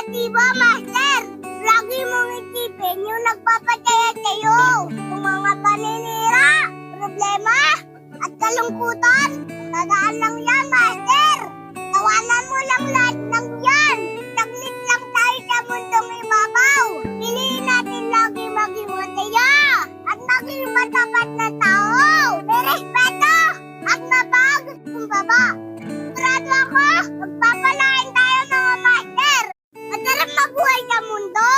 negatibo, Master. Lagi mong isipin yung nagpapataya sa'yo. Yung mga paninira, problema, at kalungkutan. Tandaan lang yan, Master. Tawanan mo lang lahat ng yan. Saglit lang tayo sa mundong ibabaw. Piliin natin lagi maging masaya at maging matapat na tao. May respeto at mapagkumbaba. Sigurado ako, magpapalain tayo mga Master. Masarap mabuhay sa mundo.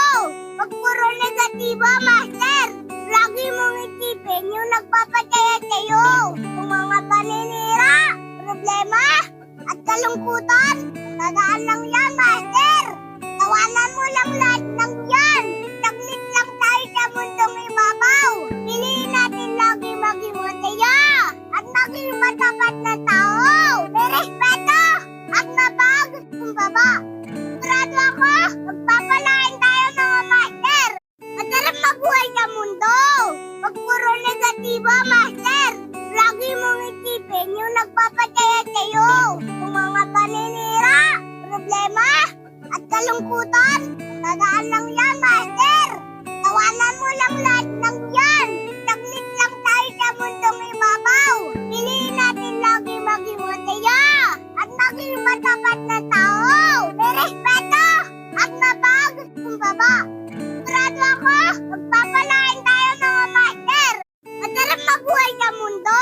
Pag puro negatibo, Master. Lagi mong isipin yung nagpapataya sa'yo. Yung mga paninira, problema, at kalungkutan. Tandaan lang yan, Master. Tawanan mo lang lahat ng yan. Saglit lang tayo sa mundong ibabaw. Piliin natin lagi maging masaya at maging matapat na tao. May respeto at mapagkumbaba. Sigurado ako, magpapalain tayo mga Master. Masarap mabuhay sa mundo. Pag puro negatibo, Master. Lagi mong isipin yung nagpapataya sa'yo. Yung mga paninira, problema, at kalungkutan. Tandaan lang yan, Master. Tawanan mo lang lahat ng yan. Saglit lang tayo sa mundong ibabaw. Piliin natin lagi maging masaya at maging matapat na tao. May respeto at mapagkumbaba. Sigurado ako, magpapalain tayo mga Master. Masarap mabuhay sa mundo.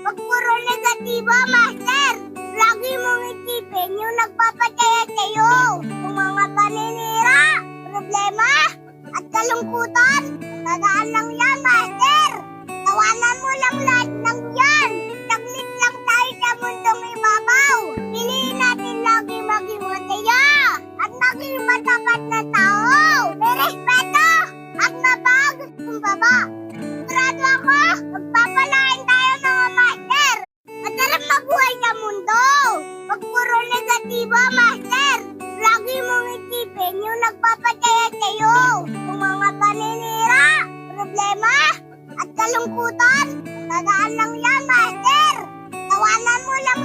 Pag puro negatibo, Master. Lagi mong isipin yung nagpapataya sa'yo. Yung mga paninira, problema, at kalungkutan. Tandaan lang yan, Master. Tawanan mo lang lahat ng yan. Saglit lang tayo sa mundong ibabaw. Piliin natin lagi maging masaya at maging matapat na tao. May respeto at mapagkumbaba. Sigurado ako, magpapalain tayo mga Master. Masarap mabuhay sa mundo. Pag puro negatibo, Master. Lagi mong isipin yung nagpapataya sa'yo. Yung mga paninira, problema, at kalungkutan. Tandaan lang yan, Master. Tawanan mo lang